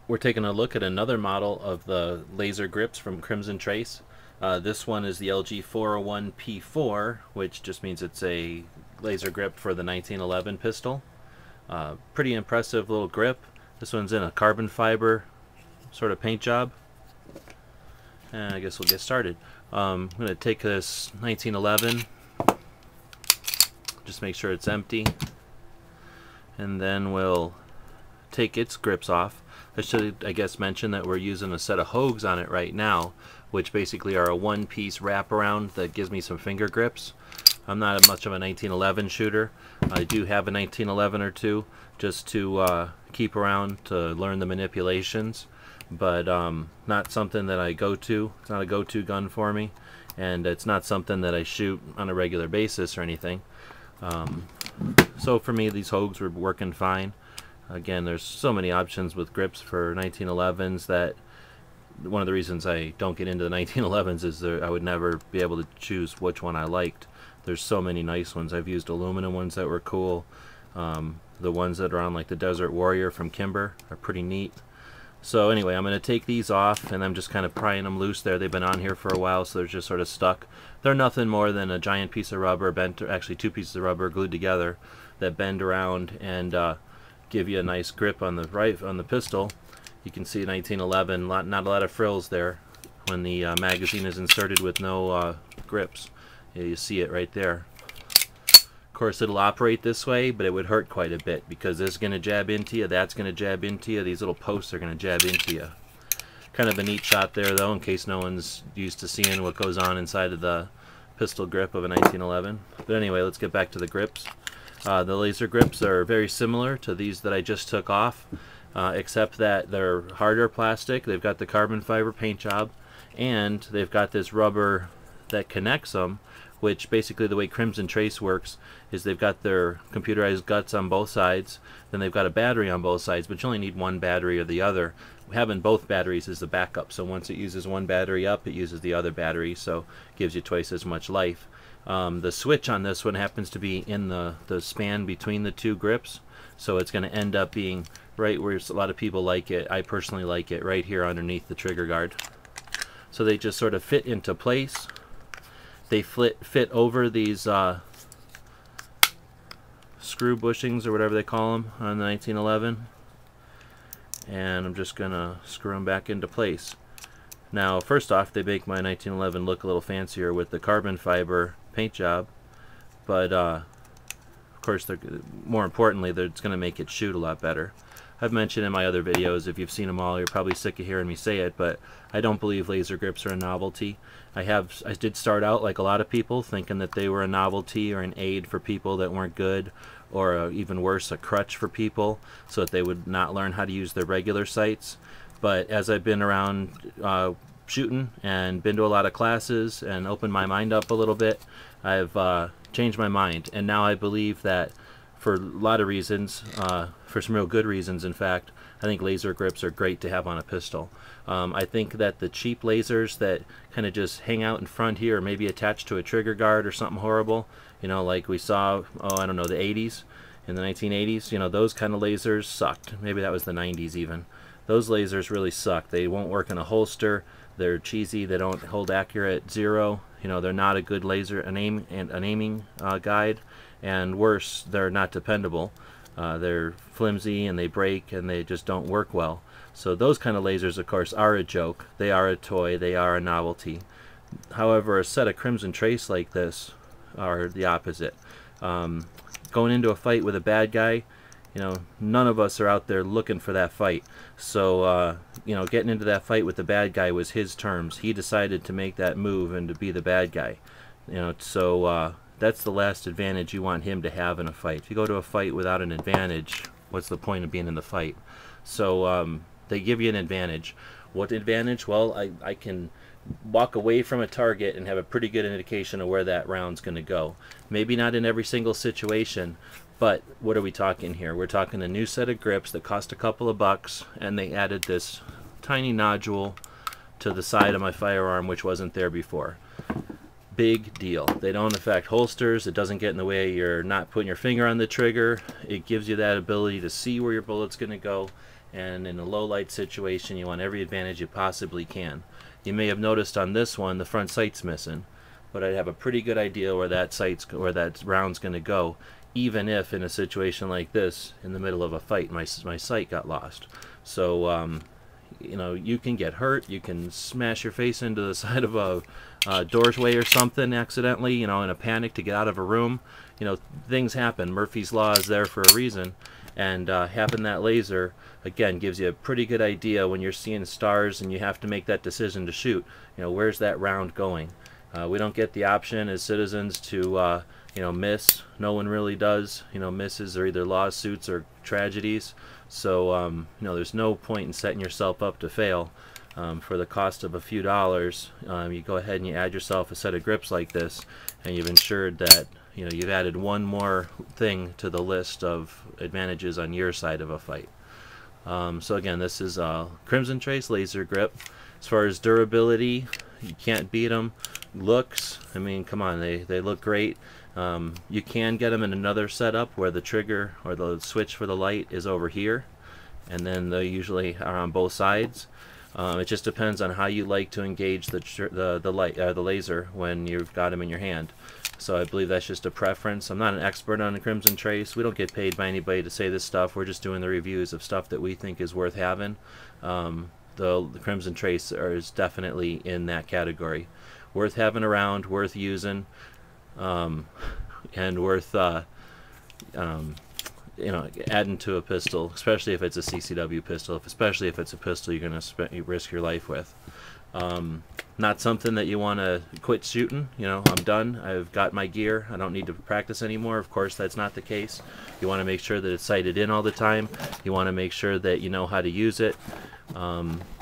We're taking a look at another model of the laser grips from Crimson Trace. This one is the LG 401P4, which just means it's a laser grip for the 1911 pistol. Pretty impressive little grip. This one's in a carbon fiber sort of paint job. And I guess we'll get started. I'm going to take this 1911, just make sure it's empty, and then we'll take its grips off. I should, I guess, mention that we're using a set of Hogues on it right now, which basically are a one-piece wraparound that gives me some finger grips. I'm not much of a 1911 shooter. I do have a 1911 or two just to keep around to learn the manipulations, but not something that I go to. It's not a go-to gun for me, and it's not something that I shoot on a regular basis or anything. So for me, these Hogues were working fine. Again, there's so many options with grips for 1911s that one of the reasons I don't get into the 1911s is I would never be able to choose which one I liked. There's so many nice ones. I've used aluminum ones that were cool. The ones that are on like the Desert Warrior from Kimber are pretty neat. So anyway, I'm going to take these off, and I'm just kind of prying them loose there. They've been on here for a while, so they're just sort of stuck. They're nothing more than a giant piece of rubber, bent, actually two pieces of rubber glued together that bend around and give you a nice grip on the pistol. You can see 1911, not a lot of frills there when the magazine is inserted with no grips. Yeah, you see it right there. Of course, it'll operate this way, but it would hurt quite a bit because this is going to jab into you, that's going to jab into you, these little posts are going to jab into you. Kind of a neat shot there, though, in case no one's used to seeing what goes on inside of the pistol grip of a 1911. But anyway, let's get back to the grips. The laser grips are very similar to these that I just took off, except that they're harder plastic. They've got the carbon fiber paint job, and they've got this rubber that connects them, which basically the way Crimson Trace works is they've got their computerized guts on both sides, then they've got a battery on both sides, but you only need one battery or the other. Having both batteries is the backup, so once it uses one battery up, it uses the other battery, so it gives you twice as much life. The switch on this one happens to be in the span between the two grips, so it's going to end up being right where a lot of people like it. I personally like it right here underneath the trigger guard. So they just sort of fit into place. They fit over these screw bushings or whatever they call them on the 1911, and I'm just gonna screw them back into place. Now, first off, they make my 1911 look a little fancier with the carbon fiber paint job, but of course, more importantly, it's going to make it shoot a lot better. I've mentioned in my other videos, if you've seen them all, you're probably sick of hearing me say it, but I don't believe laser grips are a novelty. I did start out like a lot of people thinking that they were a novelty or an aid for people that weren't good, or even worse, a crutch for people so that they would not learn how to use their regular sights. But as I've been around shooting and been to a lot of classes and opened my mind up a little bit, I've changed my mind, and now I believe that for a lot of reasons, for some real good reasons in fact, I think laser grips are great to have on a pistol. I think that the cheap lasers that kind of just hang out in front here, maybe attached to a trigger guard or something horrible, you know, like we saw, oh, I don't know, the 80s, in the 1980s, you know, those kind of lasers sucked. Maybe that was the 90s even. Those lasers really suck. They won't work in a holster. They're cheesy. They don't hold accurate zero. You know, they're not a good laser, an aiming guide, and worse, they're not dependable. They're flimsy and they break and they just don't work well. So those kind of lasers, of course, are a joke. They are a toy. They are a novelty. However, a set of Crimson Trace like this are the opposite. Going into a fight with a bad guy, you know, none of us are out there looking for that fight. So, you know, getting into that fight with the bad guy was his terms. He decided to make that move and to be the bad guy. You know, so that's the last advantage you want him to have in a fight. If you go to a fight without an advantage, what's the point of being in the fight? So they give you an advantage. What advantage? Well, I can walk away from a target and have a pretty good indication of where that round's going to go. Maybe not in every single situation, but what are we talking here? We're talking a new set of grips that cost a couple of bucks, and they added this tiny nodule to the side of my firearm which wasn't there before. Big deal. They don't affect holsters. It doesn't get in the way you're not putting your finger on the trigger. It gives you that ability to see where your bullet's going to go, and in a low light situation you want every advantage you possibly can. You may have noticed on this one the front sight's missing, but I have a pretty good idea where that round's going to go, even if in a situation like this, in the middle of a fight, my sight got lost. So you know, you can get hurt, you can smash your face into the side of a doorway or something accidentally, you know, in a panic to get out of a room. You know, things happen. Murphy's Law is there for a reason, and having that laser, again, gives you a pretty good idea when you're seeing stars and you have to make that decision to shoot. You know, where's that round going? We don't get the option as citizens to you know, miss. No one really does. You know, misses are either lawsuits or tragedies. So you know, there's no point in setting yourself up to fail. For the cost of a few dollars, you go ahead and you add yourself a set of grips like this, and you've ensured that, you know, you've added one more thing to the list of advantages on your side of a fight. So again, this is Crimson Trace laser grip. As far as durability, you can't beat them. Looks, I mean, come on, they look great. You can get them in another setup where the trigger or the switch for the light is over here, and then they usually are on both sides. It just depends on how you like to engage the laser when you've got them in your hand. So I believe that's just a preference. I'm not an expert on the Crimson Trace. We don't get paid by anybody to say this stuff. We're just doing the reviews of stuff that we think is worth having. The Crimson Trace is definitely in that category. Worth having around, worth using, and worth you know, adding to a pistol, especially if it's a CCW pistol, especially if it's a pistol you're going to risk your life with. Not something that you want to quit shooting. You know, I'm done, I've got my gear, I don't need to practice anymore. Of course, that's not the case. You want to make sure that it's sighted in all the time. You want to make sure that you know how to use it.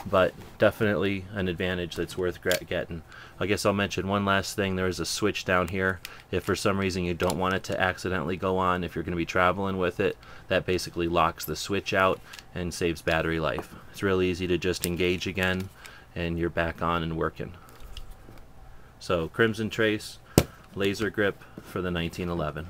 But definitely an advantage that's worth getting. I guess I'll mention one last thing. There is a switch down here. If for some reason you don't want it to accidentally go on, if you're going to be traveling with it, that basically locks the switch out and saves battery life. It's really easy to just engage again, and you're back on and working. So Crimson Trace laser grip for the 1911.